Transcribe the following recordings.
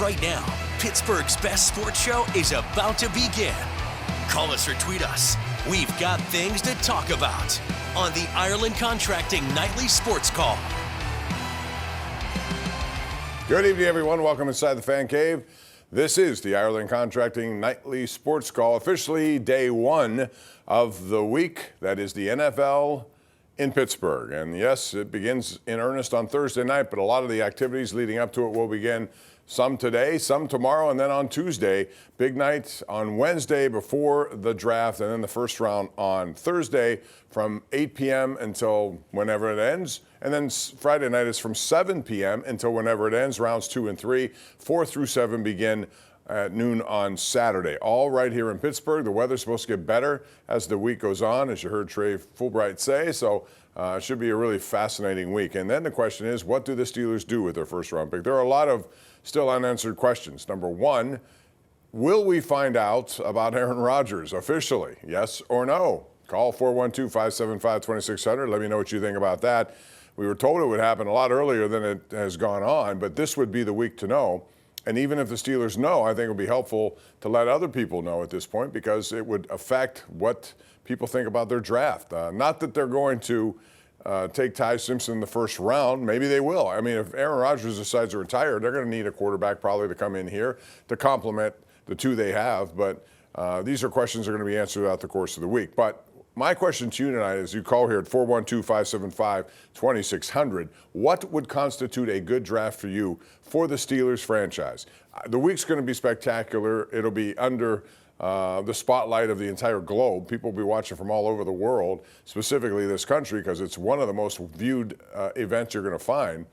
Right now, Pittsburgh's best sports show is about to begin. Call us or tweet us. We've got things to talk about on the Ireland Contracting Nightly Sports Call. Good evening, everyone. Welcome inside the Fan Cave. This is the Ireland Contracting Nightly Sports Call, officially day one of the week. That is the NFL in Pittsburgh. And yes, it begins in earnest on Thursday night, but a lot of the activities leading up to it will begin some today, some tomorrow, and then on Tuesday. Big night on Wednesday before the draft, and then the first round on Thursday from 8 p.m. until whenever it ends. And then Friday night is from 7 p.m. until whenever it ends. Rounds 2 and 3, 4 through 7 begin at noon on Saturday. All right here in Pittsburgh. The weather's supposed to get better as the week goes on, as you heard Trey Fulbright say. So it should be a really fascinating week. And then the question is, what do the Steelers do with their first round pick? There are a lot of still unanswered questions. Number one, will we find out about Aaron Rodgers officially? Yes or no? Call 412-575-2600. Let me know what you think about that. We were told it would happen a lot earlier than it has gone on, but this would be the week to know. And even if the Steelers know, I think it would be helpful to let other people know at this point, because it would affect what people think about their draft. Not that they're going to take Ty Simpson in the first round. Maybe they will. I mean, if Aaron Rodgers decides to retire, they're going to need a quarterback probably to come in here to complement the two they have. But these are questions that are going to be answered throughout the course of the week. But my question to you tonight is, you call here at 412-575-2600. What would constitute a good draft for you for the Steelers franchise? The week's going to be spectacular. It'll be under the spotlight of the entire globe. People will be watching from all over the world, specifically this country, because it's one of the most viewed events you're going to find.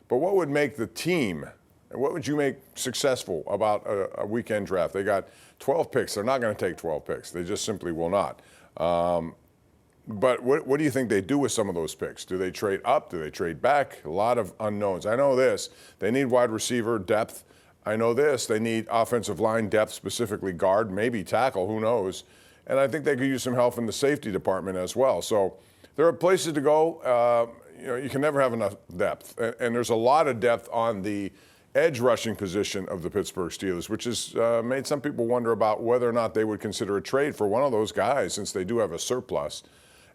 But what would make the team, and what would you make successful about a weekend draft? They got 12 picks. They're not going to take 12 picks. They just simply will not. But what do you think they do with some of those picks? Do they trade up? Do they trade back? A lot of unknowns. I know this. They need wide receiver depth. I know this. They need offensive line depth, specifically guard, maybe tackle, who knows. And I think they could use some help in the safety department as well. So there are places to go. You can never have enough depth. And there's a lot of depth on the edge rushing position of the Pittsburgh Steelers, which has made some people wonder about whether or not they would consider a trade for one of those guys, since they do have a surplus.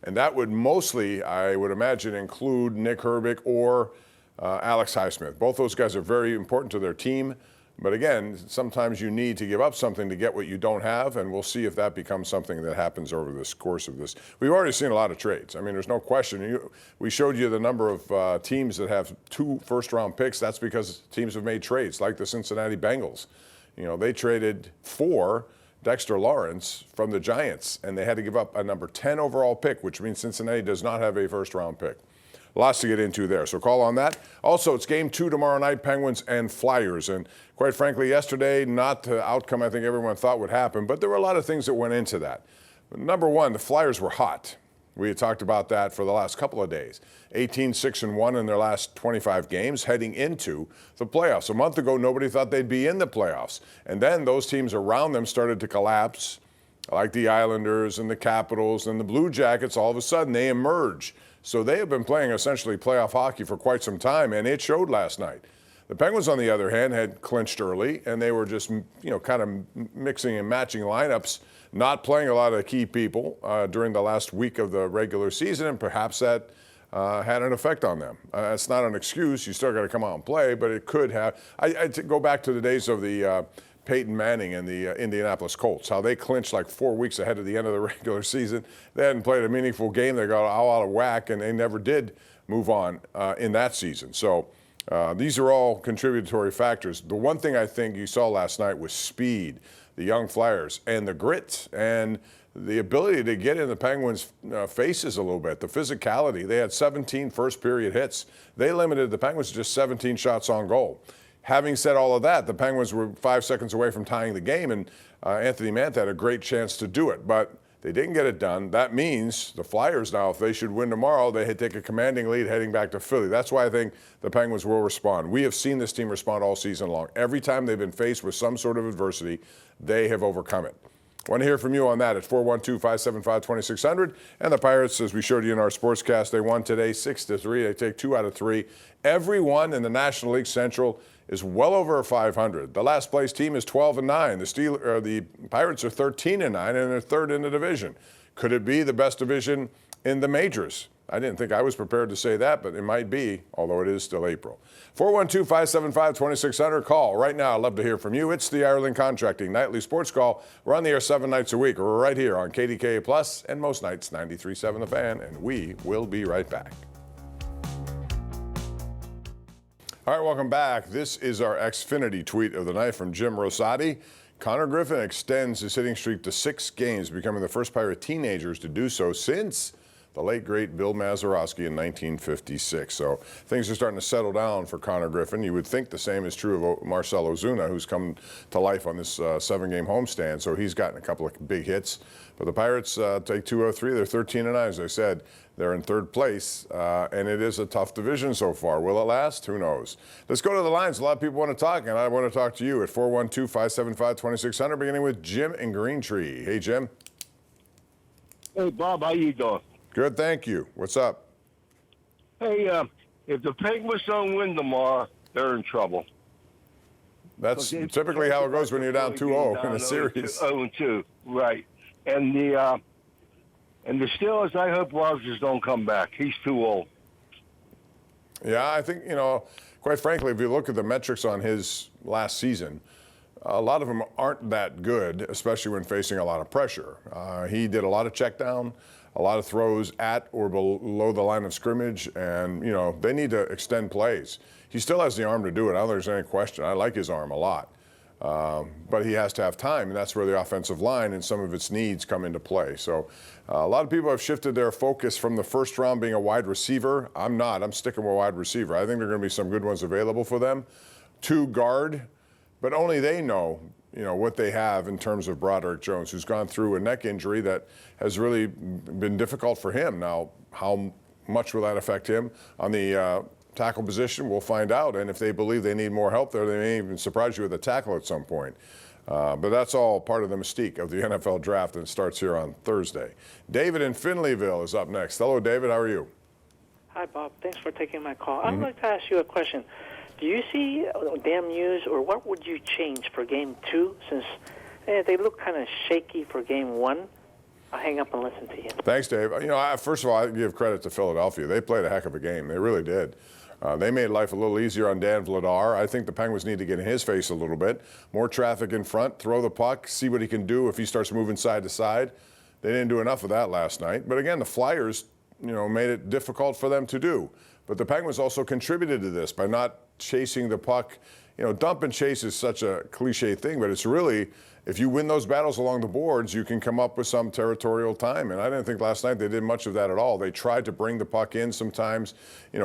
And that would mostly, I would imagine, include Nick Herbig or Alex Highsmith. Both those guys are very important to their team. But again, sometimes you need to give up something to get what you don't have, and we'll see if that becomes something that happens over this course of this. We've already seen a lot of trades. I mean, there's no question. We showed you the number of teams that have 2 first-round picks. That's because teams have made trades, like the Cincinnati Bengals. They traded for Dexter Lawrence from the Giants, and they had to give up a number 10 overall pick, which means Cincinnati does not have a first-round pick. Lots to get into there, so call on that. Also, it's game 2 tomorrow night, Penguins and Flyers. And quite frankly, yesterday, not the outcome I think everyone thought would happen, but there were a lot of things that went into that. Number one, the Flyers were hot. We had talked about that for the last couple of days. 18-6-1 in their last 25 games heading into the playoffs. A month ago, nobody thought they'd be in the playoffs. And then those teams around them started to collapse, like the Islanders and the Capitals and the Blue Jackets. All of a sudden, they emerge. So they have been playing essentially playoff hockey for quite some time, and it showed last night. The Penguins, on the other hand, had clinched early, and they were just, kind of mixing and matching lineups, not playing a lot of key people during the last week of the regular season, and perhaps that had an effect on them. It's not an excuse. You still got to come out and play, but it could have. I go back to the days of the Peyton Manning and the Indianapolis Colts, how they clinched like 4 weeks ahead of the end of the regular season. They hadn't played a meaningful game. They got all out of whack, and they never did move on in that season. So these are all contributory factors. The one thing I think you saw last night was speed, the young Flyers, and the grit, and the ability to get in the Penguins' faces a little bit, the physicality. They had 17 first-period hits. They limited the Penguins to just 17 shots on goal. Having said all of that, the Penguins were 5 seconds away from tying the game, and Anthony Mantha had a great chance to do it. But they didn't get it done. That means the Flyers now, if they should win tomorrow, they take a commanding lead heading back to Philly. That's why I think the Penguins will respond. We have seen this team respond all season long. Every time they've been faced with some sort of adversity, they have overcome it. I want to hear from you on that at 412-575-2600. And the Pirates, as we showed you in our sportscast, they won today 6-3. They take 2 out of 3. Everyone in the National League Central is well over 500. The last place team is 12-9. The Pirates are 13-9, and they're third in the division. Could it be the best division in the majors? I didn't think I was prepared to say that, but it might be, although it is still April. 412-575-2600. Call right now. I'd love to hear from you. It's the Ireland Contracting Nightly Sports Call. We're on the air 7 nights a week. We're right here on KDKA Plus and most nights 93.7 The Fan, and we will be right back. All right, welcome back. This is our Xfinity tweet of the night from Jim Rosati. Connor Griffin extends his hitting streak to 6 games, becoming the first Pirate teenagers to do so since the late, great Bill Mazeroski in 1956. So things are starting to settle down for Connor Griffin. You would think the same is true of Marcell Ozuna, who's come to life on this 7-game homestand. So he's gotten a couple of big hits. But the Pirates take 203. They're 13-9, as I said. They're in third place, and it is a tough division so far. Will it last? Who knows? Let's go to the lines. A lot of people want to talk, and I want to talk to you at 412-575-2600, beginning with Jim in Green Tree. Hey, Jim. Hey, Bob, how you doing? Good, thank you. What's up? Hey, if the Penguins don't win tomorrow, they're in trouble. That's typically how it goes when you're down 2-0 in a series. 0-2, right. And the Steelers, I hope Rodgers don't come back. He's too old. Yeah, I think, quite frankly, if you look at the metrics on his last season, a lot of them aren't that good, especially when facing a lot of pressure. He did a lot of check down, a lot of throws at or below the line of scrimmage, and, they need to extend plays. He still has the arm to do it. I don't think there's any question. I like his arm a lot. But he has to have time, and that's where the offensive line and some of its needs come into play. So a lot of people have shifted their focus from the first round being a wide receiver. I'm not. I'm sticking with wide receiver. I think there are going to be some good ones available for them. 2 guard, but only they know, what they have in terms of Broderick Jones, who's gone through a neck injury that has really been difficult for him. Now, how much will that affect him on the tackle position? We'll find out. And if they believe they need more help there, they may even surprise you with a tackle at some point. But that's all part of the mystique of the NFL draft, and it starts here on Thursday. David in Finleyville is up next. Hello, David. How are you? Hi, Bob. Thanks for taking my call. I'd like to ask you a question. Do you see damn news, or what would you change for Game 2, since they look kind of shaky for Game 1? I'll hang up and listen to you. Thanks, Dave. First of all, I give credit to Philadelphia. They played a heck of a game. They really did. They made life a little easier on Dan Vladar. I think the Penguins need to get in his face a little bit. More traffic in front, throw the puck, see what he can do if he starts moving side to side. They didn't do enough of that last night. But again, the Flyers, made it difficult for them to do. But the Penguins also contributed to this by not chasing the puck. Dump and chase is such a cliche thing, but it's really, if you win those battles along the boards, you can come up with some territorial time. And I didn't think last night they did much of that at all. They tried to bring the puck in sometimes,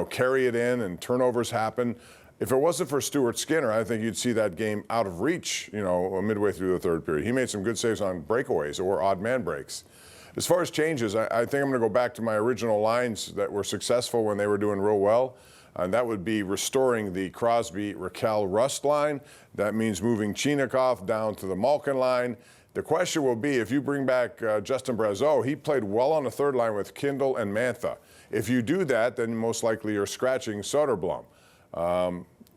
carry it in, and turnovers happen. If it wasn't for Stuart Skinner, I think you'd see that game out of reach, midway through the third period. He made some good saves on breakaways or odd man breaks. As far as changes, I think I'm going to go back to my original lines that were successful when they were doing real well. And that would be restoring the Crosby, Raquel, Rust line. That means moving Chinakhov down to the Malkin line. The question will be, if you bring back Justin Brazeau, he played well on the third line with Kindle and Mantha. If you do that, then most likely you're scratching Soderblom.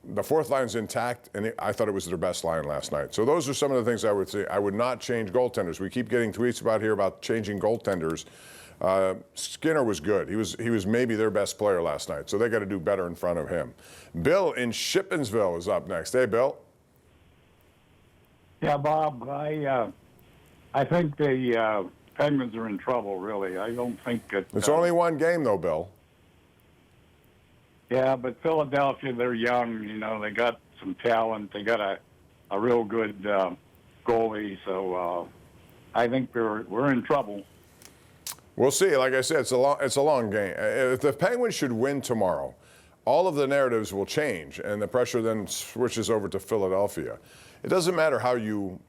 The fourth line's intact, and I thought it was their best line last night. So those are some of the things I would say. I would not change goaltenders. We keep getting tweets about changing goaltenders. Skinner was good. He was maybe their best player last night, so they got to do better in front of him. Bill in Shippensville is up next. Hey, Bill. Yeah, Bob, I think the Penguins are in trouble, really. I don't think it's only one game, though, Bill. Yeah, but Philadelphia, they're young. They got some talent. They got a real good goalie, so I think we're in trouble. We'll see. Like I said, it's a long game. If the Penguins should win tomorrow, all of the narratives will change, and the pressure then switches over to Philadelphia. It doesn't matter how you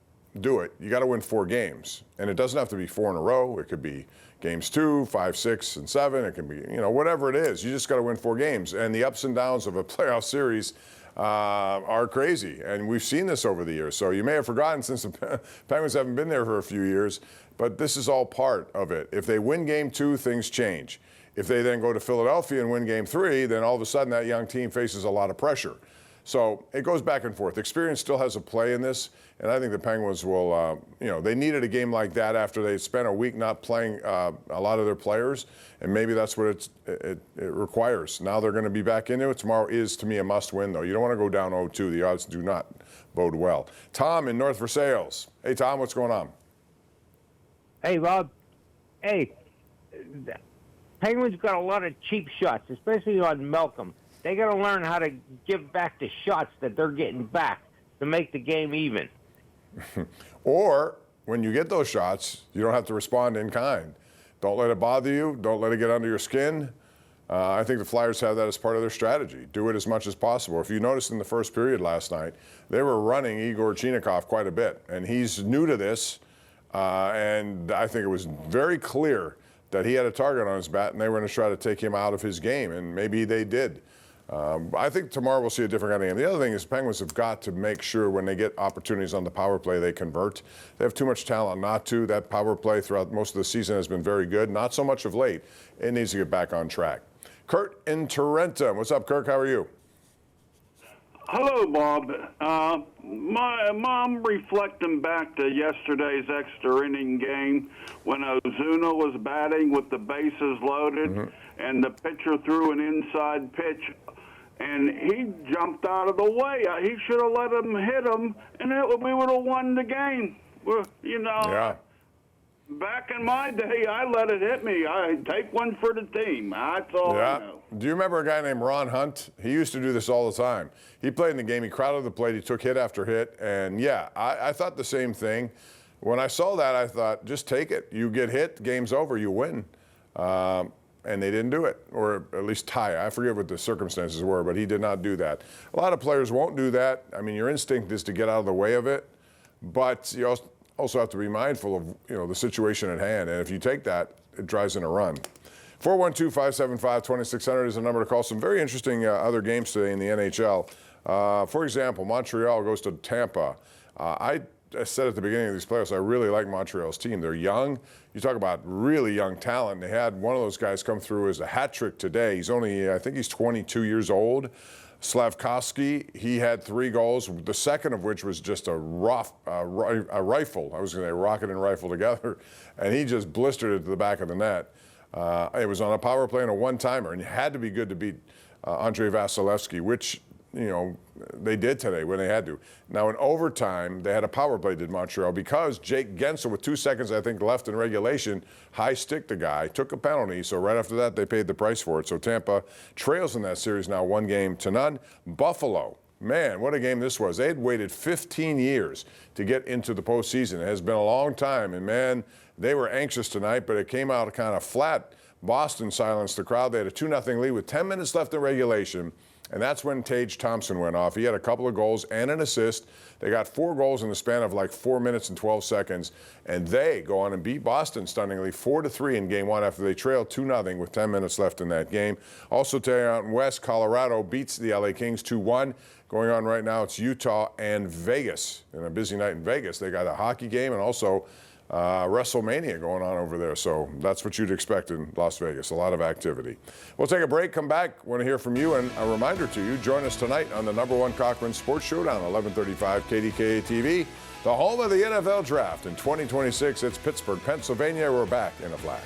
do it. You got to win 4 games, and it doesn't have to be 4 in a row. It could be games 2, 5, 6, and 7. It can be, whatever it is. You just got to win 4 games, and the ups and downs of a playoff series are crazy, and we've seen this over the years. So you may have forgotten, since the Penguins haven't been there for a few years, but this is all part of it. If they win Game 2, things change. If they then go to Philadelphia and win Game 3, then all of a sudden that young team faces a lot of pressure. So it goes back and forth. Experience still has a play in this, and I think the Penguins will, they needed a game like that after they spent a week not playing a lot of their players, and maybe that's what it requires. Now they're going to be back into it. Tomorrow is, to me, a must-win, though. You don't want to go down 0-2. The odds do not bode well. Tom in North Versailles. Hey, Tom, what's going on? Hey, Rob. Hey, Penguins got a lot of cheap shots, especially on Malcolm. They got to learn how to give back the shots that they're getting back to make the game even. Or when you get those shots, you don't have to respond in kind. Don't let it bother you. Don't let it get under your skin. I think the Flyers have that as part of their strategy. Do it as much as possible. If you noticed in the first period last night, they were running Igor Chinakhov quite a bit, and he's new to this. And I think it was very clear that he had a target on his bat, and they were going to try to take him out of his game, and maybe they did. I think tomorrow we'll see a different kind of game. The other thing is Penguins have got to make sure when they get opportunities on the power play, they convert. They have too much talent not to. That power play throughout most of the season has been very good. Not so much of late. It needs to get back on track. Kurt in Tarentum. What's up, Kirk? How are you? Hello, Bob. I'm reflecting back to yesterday's extra inning game when Ozuna was batting with the bases loaded, and the pitcher threw an inside pitch, and he jumped out of the way. He should have let him hit him, and we would have won the game. Well, Yeah. Back in my day, I let it hit me. I take one for the team. That's all I know. Do you remember a guy named Ron Hunt? He used to do this all the time. He played in the game. He crowded the plate. He took hit after hit. And, yeah, I thought the same thing. When I saw that, I thought, just take it. You get hit, game's over, you win. And they didn't do it, or at least tie. I forget what the circumstances were, but he did not do that. A lot of players won't do that. I mean, your instinct is to get out of the way of it. But you also have to be mindful of the situation at hand. And if you take that, it drives in a run. 412-575-2600 is the number to call. Some very interesting other games today in the NHL. For example, Montreal goes to Tampa. I said at the beginning of these playoffs, I really like Montreal's team. They're young. You talk about really young talent. They had one of those guys come through as a hat trick today. He's only, I think he's 22 years old. Slavkovsky, he had 3 goals, the second of which was just a rifle. I was going to say rocket and rifle together, and he just blistered it to the back of the net. It was on a power play and a one-timer, and it had to be good to beat Andrei Vasilevsky, which, they did today when they had to. Now, in overtime, they had a power play, did Montreal, because Jake Gensel, with 2 seconds, I think, left in regulation, high-sticked the guy, took a penalty, so right after that, they paid the price for it. So Tampa trails in that series now 1-0. Buffalo, man, what a game this was. They had waited 15 years to get into the postseason. It has been a long time, and, man, they were anxious tonight, but it came out kind of flat. Boston silenced the crowd. They had a 2-0 lead with 10 minutes left in regulation. And that's when Tage Thompson went off. He had a couple of goals and an assist. They got 4 goals in the span of like 4 minutes and 12 seconds. And they go on and beat Boston stunningly 4-3 in game 1 after they trailed 2-0 with 10 minutes left in that game. Also today out in West, Colorado beats the LA Kings 2-1. Going on right now, it's Utah and Vegas. And a busy night in Vegas. They got a hockey game and also WrestleMania going on over there. So that's what you'd expect in Las Vegas, a lot of activity. We'll take a break, come back, want to hear from you, and a reminder to you, join us tonight on the #1 Cochran Sports Showdown, 1135 KDKA TV, the home of the NFL Draft in 2026. It's Pittsburgh, Pennsylvania. We're back in a flash.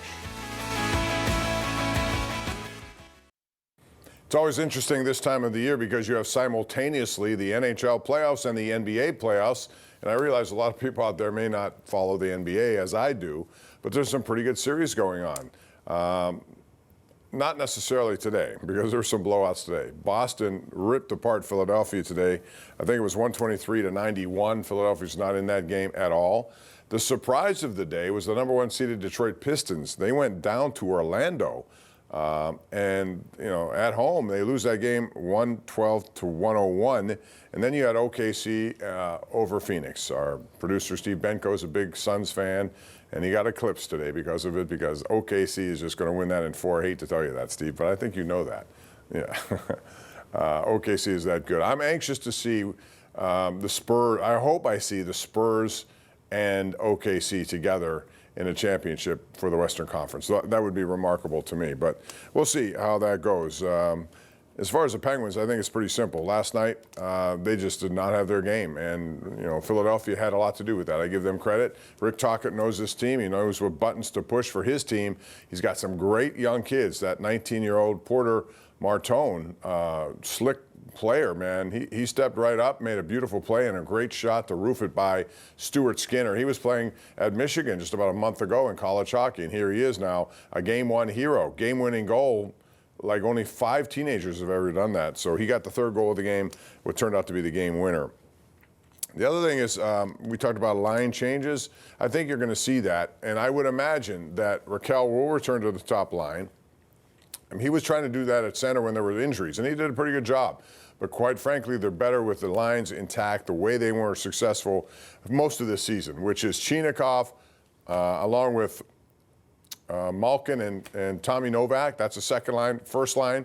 It's always interesting this time of the year because you have simultaneously the NHL playoffs and the NBA playoffs. And I realize a lot of people out there may not follow the NBA as I do, but there's some pretty good series going on. Not necessarily today, because there were some blowouts today. Boston ripped apart Philadelphia today. I think it was 123-91. Philadelphia's not in that game at all. The surprise of the day was the #1 seeded Detroit Pistons. They went down to Orlando. And, at home, they lose that game 112-101. And then you had OKC over Phoenix. Our producer, Steve Benko, is a big Suns fan, and he got eclipsed today because of it, because OKC is just going to win that in 4. I hate to tell you that, Steve, but I think you know that. Yeah. OKC is that good. I'm anxious to see the Spurs. I hope I see the Spurs and OKC together in a championship for the Western Conference. That would be remarkable to me, but we'll see how that goes. As far as the Penguins, I think it's pretty simple. Last night, they just did not have their game, and Philadelphia had a lot to do with that. I give them credit. Rick Tocchet knows this team. He knows what buttons to push for his team. He's got some great young kids. That 19-year-old Porter Martone, slick player, man. He stepped right up, made a beautiful play and a great shot to roof it by Stuart Skinner. He was playing at Michigan just about a month ago in college hockey, and here he is now, a game-one hero, game-winning goal. Like only 5 teenagers have ever done that. So he got the 3rd goal of the game, what turned out to be the game winner. The other thing is, we talked about line changes. I think you're going to see that, and I would imagine that Raquel will return to the top line. He was trying to do that at center when there were injuries, and he did a pretty good job. But quite frankly, they're better with the lines intact, the way they were successful most of this season, which is Chinakhov, along with Malkin and Tommy Novak. That's the second line. First line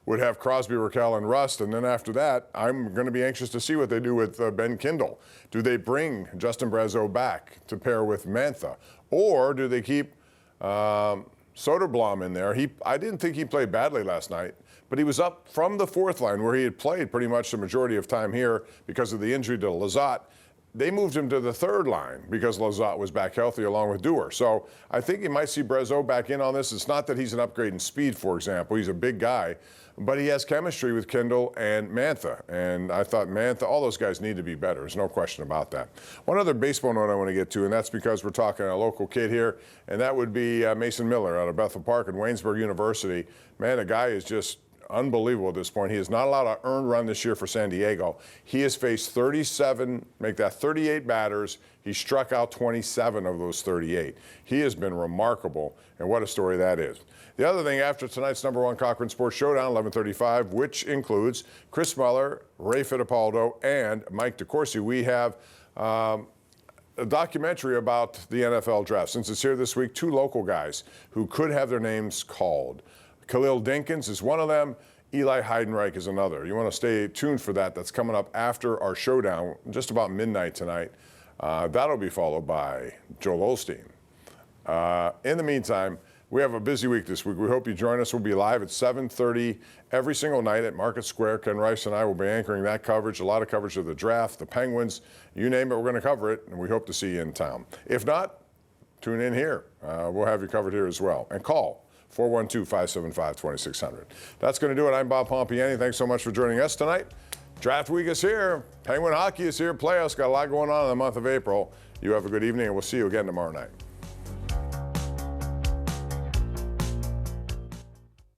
would have Crosby, Raquel, and Rust. And then after that, I'm going to be anxious to see what they do with Ben Kindle. Do they bring Justin Brazeau back to pair with Mantha? Or do they keep Soderblom in there? I didn't think he played badly last night, but he was up from the 4th line where he had played pretty much the majority of time here because of the injury to Lizotte. They moved him to the 3rd line because Lizotte was back healthy along with Dewar. So I think you might see Brazeau back in on this. It's not that he's an upgrade in speed, for example. He's a big guy, but he has chemistry with Kindle and Mantha. And I thought Mantha, all those guys need to be better. There's no question about that. One other baseball note I want to get to, and that's because we're talking a local kid here, and that would be Mason Miller out of Bethel Park and Waynesburg University. Man, the guy is just unbelievable at this point. He is not allowed an earned run this year for San Diego. He has faced 38 batters. He struck out 27 of those 38. He has been remarkable, and what a story that is. The other thing, after tonight's #1 Cochran Sports Showdown, 11:35, which includes Chris Muller, Ray Fittipaldo, and Mike DeCourcy, we have a documentary about the NFL draft. Since it's here this week, 2 local guys who could have their names called. Khalil Dinkins is one of them. Eli Heidenreich is another. You want to stay tuned for that. That's coming up after our showdown, just about midnight tonight. That'll be followed by Joel Osteen. In the meantime, we have a busy week this week. We hope you join us. We'll be live at 7:30 every single night at Market Square. Ken Rice and I will be anchoring that coverage, a lot of coverage of the draft, the Penguins, you name it, we're going to cover it, and we hope to see you in town. If not, tune in here. We'll have you covered here as well. And call 412-575-2600. That's going to do it. I'm Bob Pompeani. Thanks so much for joining us tonight. Draft week is here. Penguin hockey is here. Playoffs got a lot going on in the month of April. You have a good evening, and we'll see you again tomorrow night.